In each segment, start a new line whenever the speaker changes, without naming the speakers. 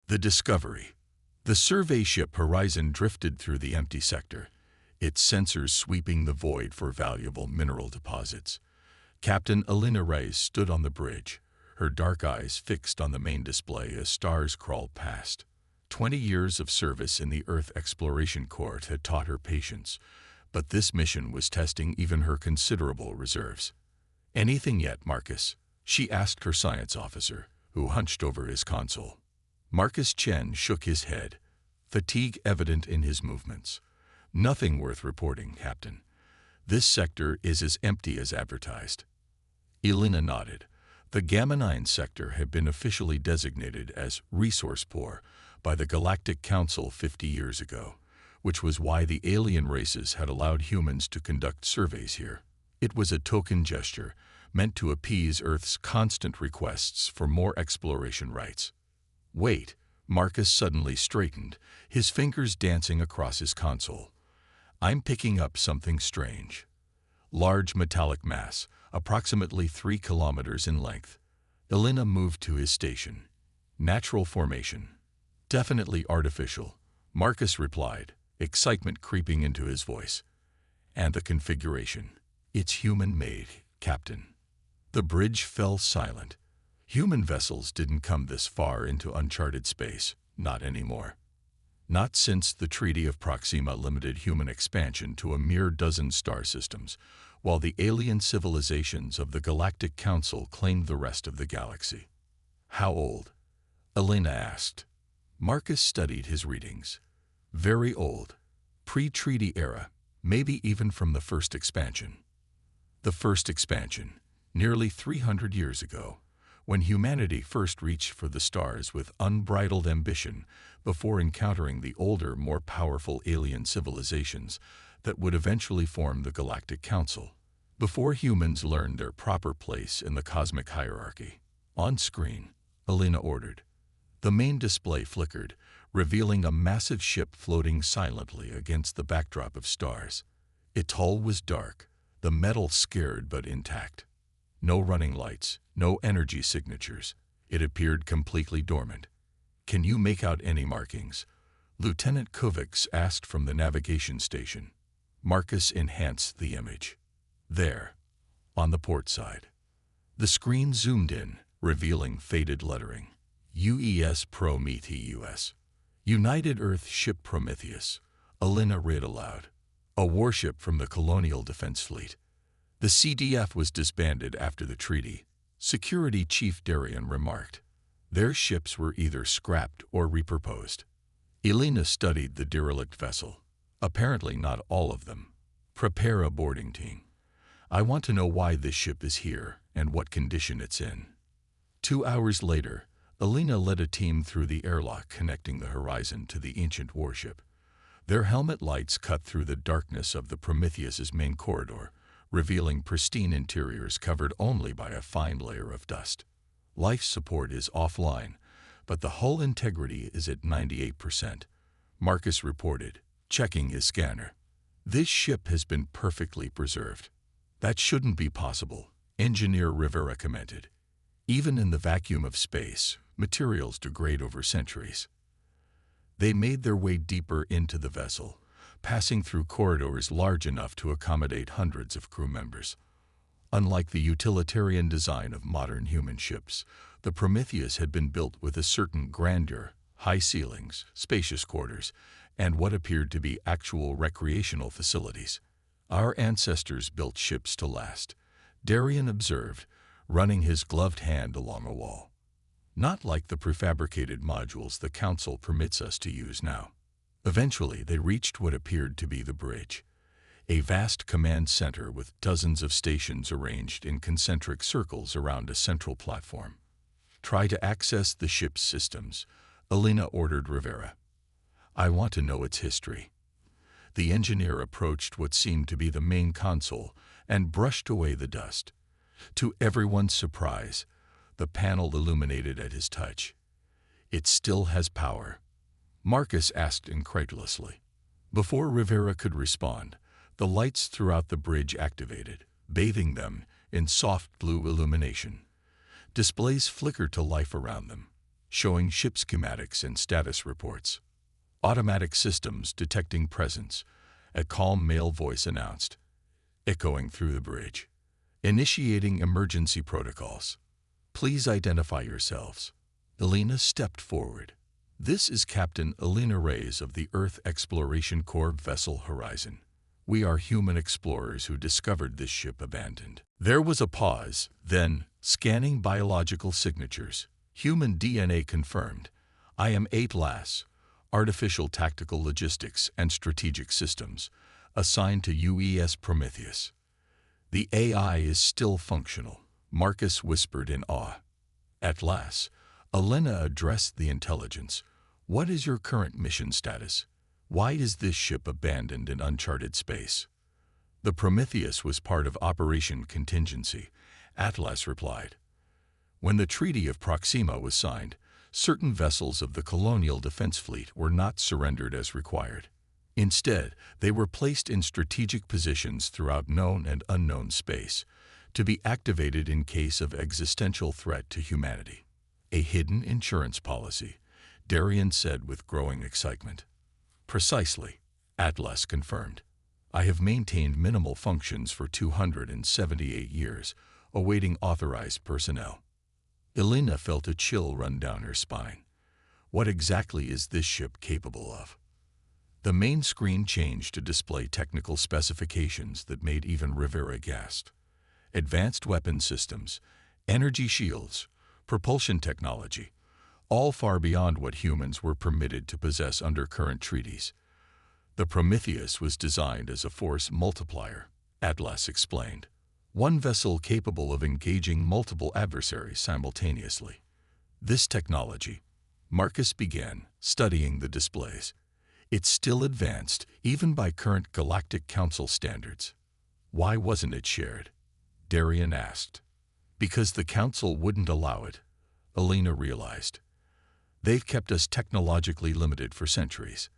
The Discovery. The survey ship Horizon drifted through the empty sector, its sensors sweeping the void for valuable mineral deposits. Captain Alina Reyes stood on the bridge, her dark eyes fixed on the main display as stars crawled past. 20 years of service in the Earth Exploration Corps had taught her patience, but this mission was testing even her considerable reserves. "Anything yet, Marcus?" she asked her science officer, who hunched over his console. Marcus Chen shook his head, fatigue evident in his movements. "Nothing worth reporting, Captain. This sector is as empty as advertised." Elena nodded. The Gamma-9 sector had been officially designated as resource poor by the Galactic Council 50 years ago, which was why the alien races had allowed humans to conduct surveys here. It was a token gesture meant to appease Earth's constant requests for more exploration rights. "Wait," Marcus suddenly straightened, his fingers dancing across his console. "I'm picking up something strange." Large metallic mass, approximately 3 kilometers in length. Elena moved to his station. "Natural formation." "Definitely artificial," Marcus replied, excitement creeping into his voice. "And the configuration. It's human-made, Captain." The bridge fell silent. Human vessels didn't come this far into uncharted space, not anymore. Not since the Treaty of Proxima limited human expansion to a mere dozen star systems, while the alien civilizations of the Galactic Council claimed the rest of the galaxy. "How old?" Elena asked. Marcus studied his readings. "Very old. Pre-treaty era, maybe even from the first expansion." The first expansion, nearly 300 years ago, when humanity first reached for the stars with unbridled ambition before encountering the older, more powerful alien civilizations that would eventually form the Galactic Council, before humans learned their proper place in the cosmic hierarchy. "On screen," Elena ordered. The main display flickered, revealing a massive ship floating silently against the backdrop of stars. Its hull was dark, the metal scared but intact. No running lights, no energy signatures. It appeared completely dormant. "Can you make out any markings?" Lieutenant Kovacs asked from the navigation station. Marcus enhanced the image. "There, on the port side." The screen zoomed in, revealing faded lettering. UES Prometheus. United Earth Ship Prometheus. Elena read aloud. "A warship from the Colonial Defense Fleet. The CDF was disbanded after the treaty," Security Chief Darian remarked. "Their ships were either scrapped or repurposed." Elena studied the derelict vessel. "Apparently not all of them. Prepare a boarding team. I want to know why this ship is here and what condition it's in." 2 hours later, Elena led a team through the airlock connecting the Horizon to the ancient warship. Their helmet lights cut through the darkness of the Prometheus's main corridor, revealing pristine interiors covered only by a fine layer of dust. "Life support is offline, but the hull integrity is at 98%, Marcus reported, checking his scanner. "This ship has been perfectly preserved." "That shouldn't be possible," Engineer Rivera commented. "Even in the vacuum of space, materials degrade over centuries." They made their way deeper into the vessel, passing through corridors large enough to accommodate hundreds of crew members. Unlike the utilitarian design of modern human ships, the Prometheus had been built with a certain grandeur, high ceilings, spacious quarters, and what appeared to be actual recreational facilities. "Our ancestors built ships to last," Darian observed, running his gloved hand along a wall. "Not like the prefabricated modules the Council permits us to use now." Eventually, they reached what appeared to be the bridge, a vast command center with dozens of stations arranged in concentric circles around a central platform. "Try to access the ship's systems," Elena ordered Rivera. "I want to know its history." The engineer approached what seemed to be the main console and brushed away the dust. To everyone's surprise, the panel illuminated at his touch. "It still has power?" Marcus asked incredulously. Before Rivera could respond, the lights throughout the bridge activated, bathing them in soft blue illumination. Displays flickered to life around them. showing ship schematics and status reports. Automatic systems detecting presence, a calm male voice announced, echoing through the bridge. Initiating emergency protocols. Please identify yourselves. Elena stepped forward. This is Captain Elena Reyes of the Earth Exploration Corps vessel Horizon. We are human explorers who discovered this ship abandoned. There was a pause, then, scanning biological signatures. Human DNA confirmed. I am Atlas, Artificial Tactical Logistics and Strategic Systems, assigned to UES Prometheus. The AI is still functional, Marcus whispered in awe. At last, Elena addressed the intelligence. What is your current mission status? Why is this ship abandoned in uncharted space? The Prometheus was part of Operation Contingency, Atlas replied. When the Treaty of Proxima was signed, certain vessels of the Colonial Defense Fleet were not surrendered as required. Instead, they were placed in strategic positions throughout known and unknown space, to be activated in case of existential threat to humanity. A hidden insurance policy, Darian said with growing excitement. Precisely, Atlas confirmed. I have maintained minimal functions for 278 years, awaiting authorized personnel. Elena felt a chill run down her spine. What exactly is this ship capable of? The main screen changed to display technical specifications that made even Rivera gasp. Advanced weapon systems, energy shields, propulsion technology, all far beyond what humans were permitted to possess under current treaties. The Prometheus was designed as a force multiplier, Atlas explained. One vessel capable of engaging multiple adversaries simultaneously. This technology, Marcus began studying the displays. It's still advanced, even by current Galactic Council standards. Why wasn't it shared? Darian asked. Because the Council wouldn't allow it, Elena realized. They've kept us technologically limited for centuries.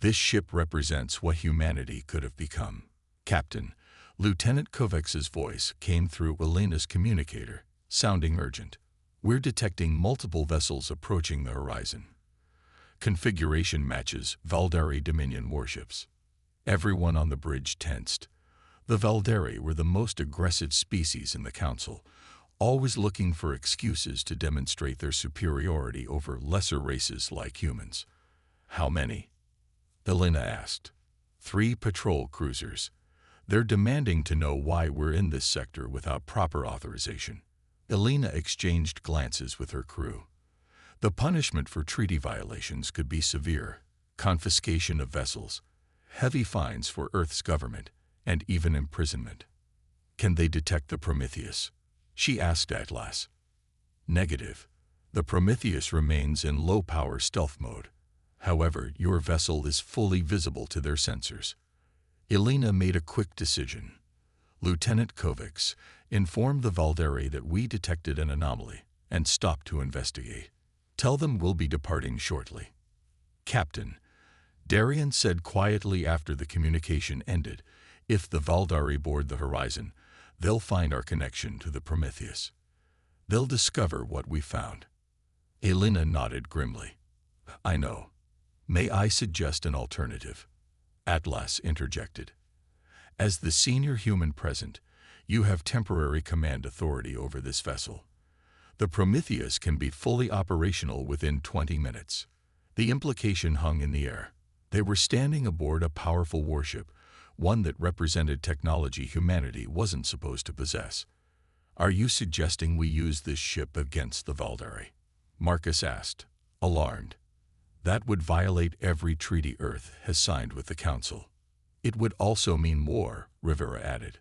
This ship represents what humanity could have become. Captain, Lieutenant Kovacs's voice came through Elena's communicator, sounding urgent. We're detecting multiple vessels approaching the horizon. Configuration matches Valdari Dominion warships. Everyone on the bridge tensed. The Valdari were the most aggressive species in the Council, always looking for excuses to demonstrate their superiority over lesser races like humans. How many? Elena asked. 3 patrol cruisers. They're demanding to know why we're in this sector without proper authorization. Elena exchanged glances with her crew. The punishment for treaty violations could be severe: confiscation of vessels, heavy fines for Earth's government, and even imprisonment. Can they detect the Prometheus? She asked Atlas. Negative. The Prometheus remains in low-power stealth mode. However, your vessel is fully visible to their sensors. Elena made a quick decision. Lieutenant Kovacs, inform the Valdari that we detected an anomaly and stop to investigate. Tell them we'll be departing shortly. Captain, Darian said quietly after the communication ended, if the Valdari board the horizon, they'll find our connection to the Prometheus. They'll discover what we found. Elena nodded grimly. I know. May I suggest an alternative? Atlas interjected. As the senior human present, you have temporary command authority over this vessel. The Prometheus can be fully operational within 20 minutes. The implication hung in the air. They were standing aboard a powerful warship, one that represented technology humanity wasn't supposed to possess. Are you suggesting we use this ship against the Valdari? Marcus asked, alarmed. That would violate every treaty Earth has signed with the Council. It would also mean war, Rivera added.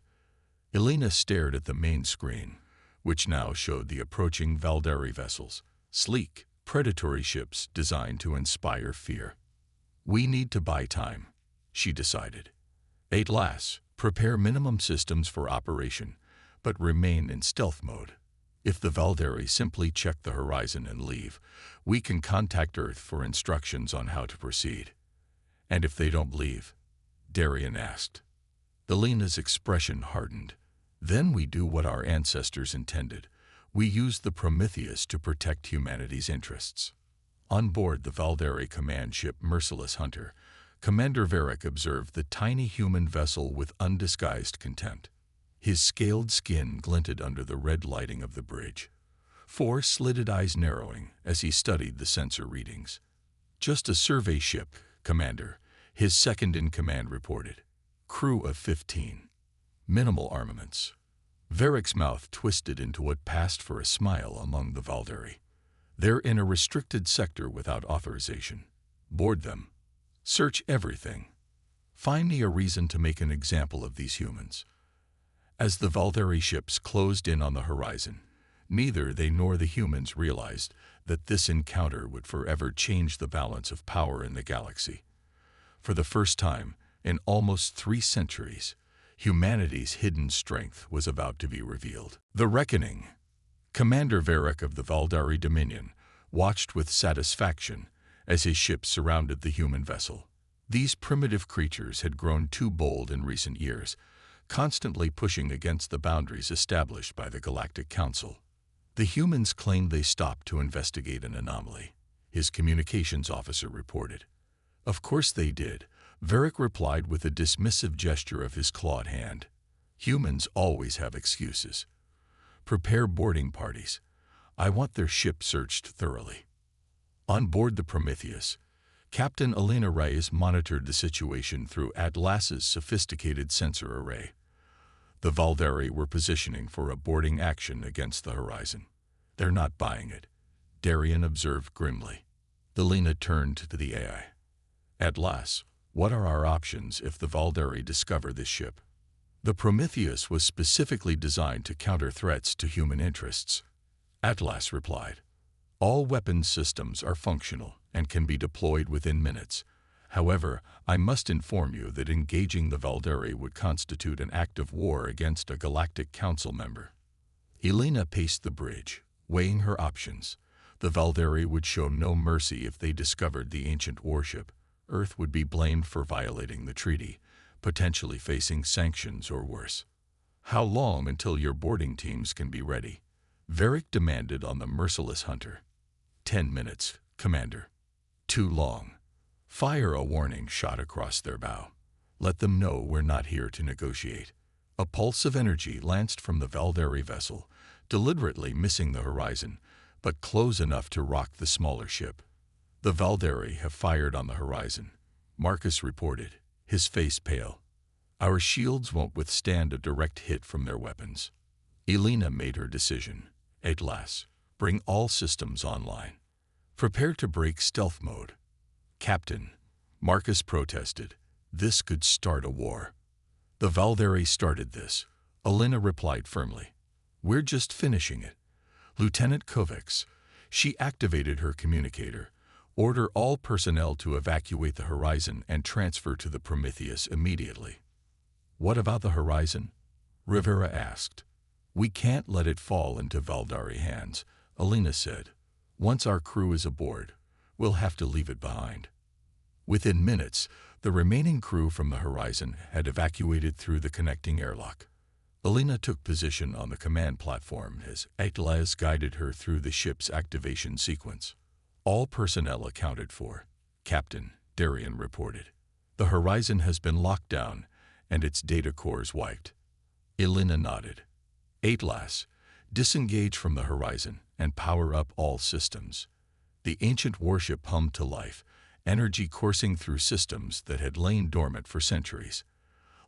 Elena stared at the main screen, which now showed the approaching Valdari vessels, sleek, predatory ships designed to inspire fear. We need to buy time, she decided. Atlas, prepare minimum systems for operation, but remain in stealth mode. If the Valdari simply check the horizon and leave, we can contact Earth for instructions on how to proceed. And if they don't leave? Darian asked. Elena's expression hardened. Then we do what our ancestors intended. We used the Prometheus to protect humanity's interests. On board the Valdari command ship Merciless Hunter, Commander Varric observed the tiny human vessel with undisguised contempt. His scaled skin glinted under the red lighting of the bridge, four slitted eyes narrowing as he studied the sensor readings. "Just a survey ship, Commander," his second-in-command reported. "Crew of 15. Minimal armaments." Varric's mouth twisted into what passed for a smile among the Valdari. "They're in a restricted sector without authorization. Board them. Search everything. Find me a reason to make an example of these humans." As the Valdari ships closed in on the horizon, neither they nor the humans realized that this encounter would forever change the balance of power in the galaxy. For the first time in almost 3 centuries, humanity's hidden strength was about to be revealed. The Reckoning. Commander Varric of the Valdari Dominion watched with satisfaction as his ships surrounded the human vessel. These primitive creatures had grown too bold in recent years, constantly pushing against the boundaries established by the Galactic Council. The humans claimed they stopped to investigate an anomaly, his communications officer reported. "Of course they did," Varric replied with a dismissive gesture of his clawed hand. "Humans always have excuses. Prepare boarding parties. I want their ship searched thoroughly." On board the Prometheus, Captain Elena Reyes monitored the situation through Atlas's sophisticated sensor array. The Valdari were positioning for a boarding action against the horizon. "They're not buying it," Darian observed grimly. Elena turned to the AI. "Atlas, what are our options if the Valdari discover this ship?" The Prometheus was specifically designed to counter threats to human interests. Atlas replied, "All weapons systems are functional and can be deployed within minutes. However, I must inform you that engaging the Valdari would constitute an act of war against a Galactic Council member." Elena paced the bridge, weighing her options. The Valdari would show no mercy if they discovered the ancient warship. Earth would be blamed for violating the treaty, potentially facing sanctions or worse. "How long until your boarding teams can be ready?" Varric demanded on the Merciless Hunter. 10 minutes, Commander." "Too long. Fire a warning shot across their bow. Let them know we're not here to negotiate." A pulse of energy lanced from the Valdari vessel, deliberately missing the horizon, but close enough to rock the smaller ship. "The Valdari have fired on the horizon," Marcus reported, his face pale. "Our shields won't withstand a direct hit from their weapons." Elena made her decision. "Atlas, bring all systems online. Prepare to break stealth mode." "Captain," Marcus protested, "this could start a war." "The Valdari started this," Elena replied firmly. "We're just finishing it." "Lieutenant Kovacs," she activated her communicator, "order all personnel to evacuate the horizon and transfer to the Prometheus immediately." "What about the horizon?" Rivera asked. "We can't let it fall into Valdari hands," Elena said. "Once our crew is aboard, we'll have to leave it behind." Within minutes, the remaining crew from the horizon had evacuated through the connecting airlock. Elena took position on the command platform as Atlas guided her through the ship's activation sequence. "All personnel accounted for," Captain Darian reported. "The horizon has been locked down and its data cores wiped." Elena nodded. "Atlas, disengage from the horizon and power up all systems." The ancient warship hummed to life, energy coursing through systems that had lain dormant for centuries.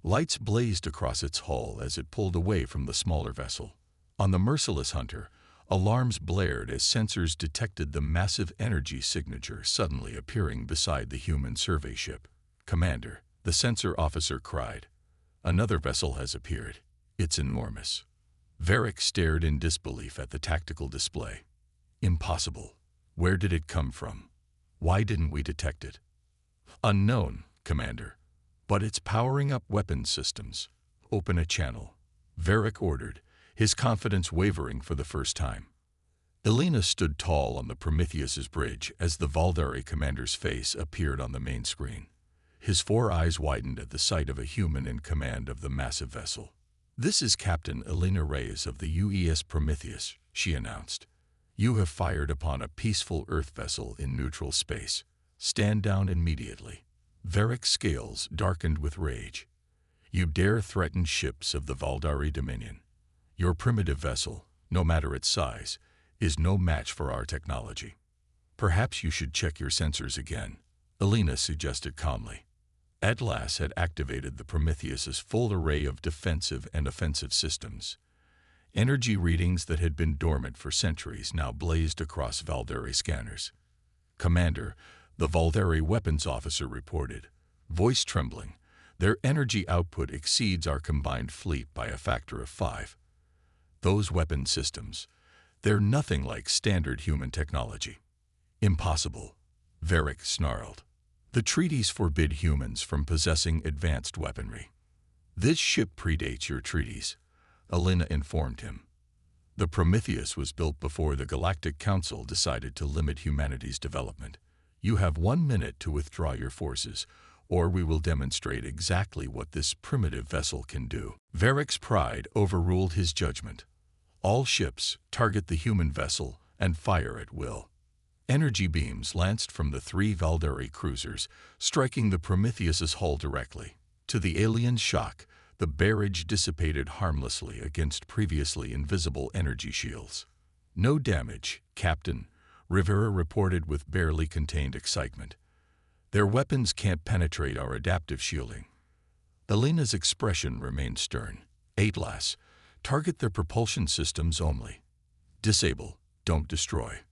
Lights blazed across its hull as it pulled away from the smaller vessel. On the Merciless Hunter, alarms blared as sensors detected the massive energy signature suddenly appearing beside the human survey ship. "Commander," the sensor officer cried, "another vessel has appeared. It's enormous." Varric stared in disbelief at the tactical display. "Impossible. Where did it come from? Why didn't we detect it?" "Unknown, Commander. But it's powering up weapons systems. Open a channel," Varric ordered, his confidence wavering for the first time. Elena stood tall on the Prometheus's bridge as the Valdari commander's face appeared on the main screen. His 4 eyes widened at the sight of a human in command of the massive vessel. "This is Captain Elena Reyes of the UES Prometheus," she announced. "You have fired upon a peaceful Earth vessel in neutral space. Stand down immediately." Varric's scales darkened with rage. "You dare threaten ships of the Valdari Dominion. Your primitive vessel, no matter its size, is no match for our technology. Perhaps you should check your sensors again," Elena suggested calmly. Atlas had activated the Prometheus's full array of defensive and offensive systems. Energy readings that had been dormant for centuries now blazed across Valdari scanners. "Commander," the Valdari weapons officer reported, voice trembling, "their energy output exceeds our combined fleet by a factor of 5. Those weapon systems, they're nothing like standard human technology." "Impossible," Varric snarled. "The treaties forbid humans from possessing advanced weaponry." "This ship predates your treaties," Elena informed him. "The Prometheus was built before the Galactic Council decided to limit humanity's development. You have 1 minute to withdraw your forces, or we will demonstrate exactly what this primitive vessel can do." Varric's pride overruled his judgment. "All ships target the human vessel and fire at will." Energy beams lanced from the 3 Valdari cruisers, striking the Prometheus's hull directly. To the alien's shock, the barrage dissipated harmlessly against previously invisible energy shields. "No damage, Captain," Rivera reported with barely contained excitement. "Their weapons can't penetrate our adaptive shielding." Elena's expression remained stern. "Atlas, target their propulsion systems only. Disable, don't destroy."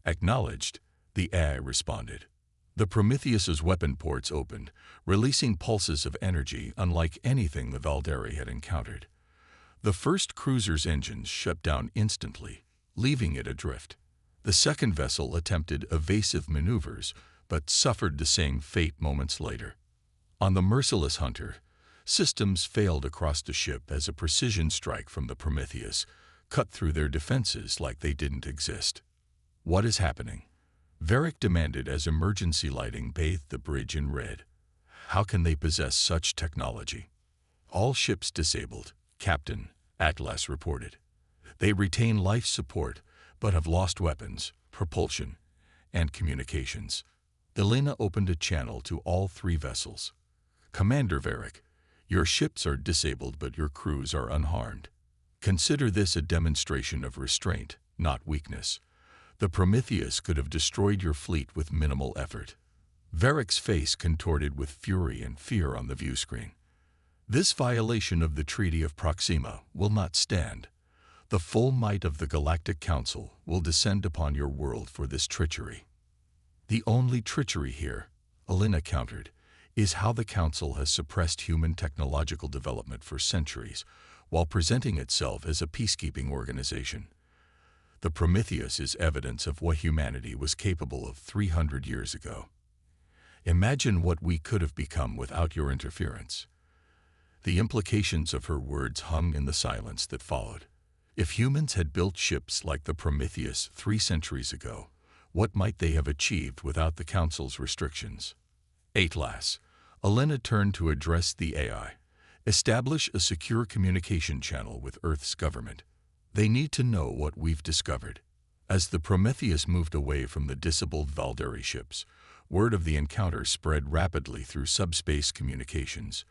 "Acknowledged," the AI responded. The Prometheus's weapon ports opened, releasing pulses of energy unlike anything the Valdari had encountered. The first cruiser's engines shut down instantly, leaving it adrift. The second vessel attempted evasive maneuvers, but suffered the same fate moments later. On the merciless Hunter, systems failed across the ship as a precision strike from the Prometheus cut through their defenses like they didn't exist. "What is happening?" Varric demanded as emergency lighting bathed the bridge in red. "How can they possess such technology?" "All ships disabled, Captain," Atlas reported. "They retain life support, but have lost weapons, propulsion, and communications." Elena opened a channel to all 3 vessels. "Commander Varric, your ships are disabled but your crews are unharmed. Consider this a demonstration of restraint, not weakness. The Prometheus could have destroyed your fleet with minimal effort." Varric's face contorted with fury and fear on the viewscreen. "This violation of the Treaty of Proxima will not stand. The full might of the Galactic Council will descend upon your world for this treachery." "The only treachery here," Elena countered, "is how the Council has suppressed human technological development for centuries while presenting itself as a peacekeeping organization. The Prometheus is evidence of what humanity was capable of 300 years ago. Imagine what we could have become without your interference." The implications of her words hung in the silence that followed. If humans had built ships like the Prometheus 3 centuries ago, what might they have achieved without the Council's restrictions? "Atlas," Elena turned to address the AI. "Establish a secure communication channel with Earth's government. They need to know what we've discovered." As the Prometheus moved away from the disabled Valdari ships, word of the encounter spread rapidly through subspace communications.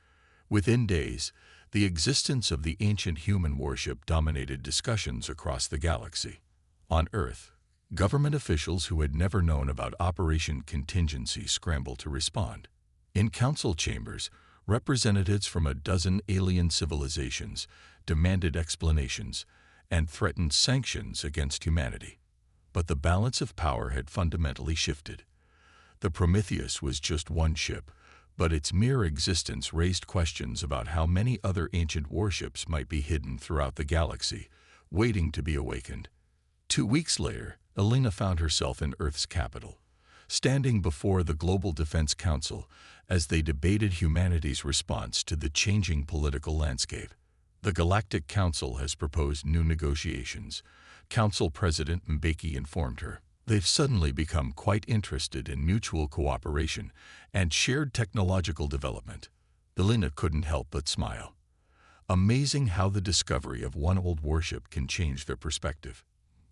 Within days, the existence of the ancient human warship dominated discussions across the galaxy. On Earth, government officials who had never known about Operation Contingency scrambled to respond. In council chambers, representatives from a dozen alien civilizations demanded explanations and threatened sanctions against humanity. But the balance of power had fundamentally shifted. The Prometheus was just one ship, but its mere existence raised questions about how many other ancient warships might be hidden throughout the galaxy, waiting to be awakened. 2 weeks later, Elena found herself in Earth's capital, standing before the Global Defense Council as they debated humanity's response to the changing political landscape. "The Galactic Council has proposed new negotiations," Council President Mbeki informed her. "They've suddenly become quite interested in mutual cooperation and shared technological development." Elena couldn't help but smile. Amazing how the discovery of one old warship can change their perspective.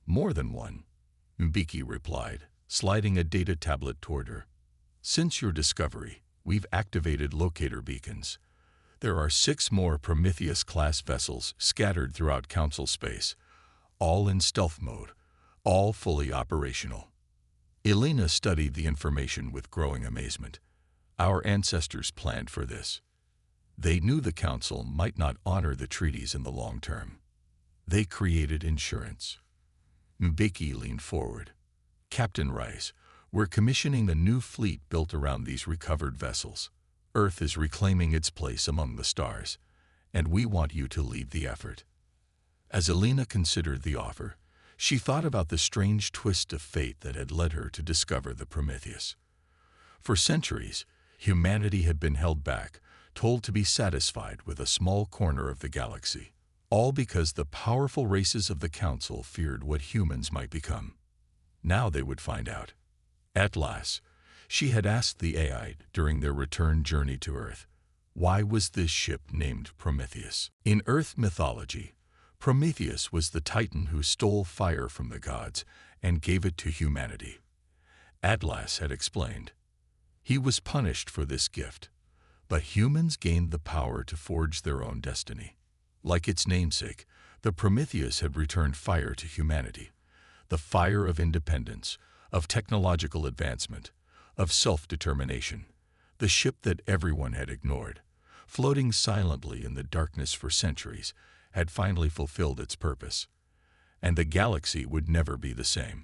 More than one, Mbiki replied, sliding a data tablet toward her. Since your discovery, we've activated locator beacons. There are 6 more Prometheus-class vessels scattered throughout Council space, all in stealth mode, all fully operational. Elena studied the information with growing amazement. Our ancestors planned for this. They knew the Council might not honor the treaties in the long term. They created insurance. Mbeki leaned forward. Captain Rice, we're commissioning a new fleet built around these recovered vessels. Earth is reclaiming its place among the stars, and we want you to lead the effort. As Elena considered the offer, she thought about the strange twist of fate that had led her to discover the Prometheus. For centuries, humanity had been held back, told to be satisfied with a small corner of the galaxy, all because the powerful races of the Council feared what humans might become. Now they would find out. At last, she had asked the AI during their return journey to Earth, why was this ship named Prometheus? In Earth mythology, Prometheus was the Titan who stole fire from the gods and gave it to humanity. Atlas had explained. He was punished for this gift, but humans gained the power to forge their own destiny. Like its namesake, the Prometheus had returned fire to humanity, the fire of independence, of technological advancement, of self-determination, the ship that everyone had ignored, floating silently in the darkness for centuries, had finally fulfilled its purpose, and the galaxy would never be the same.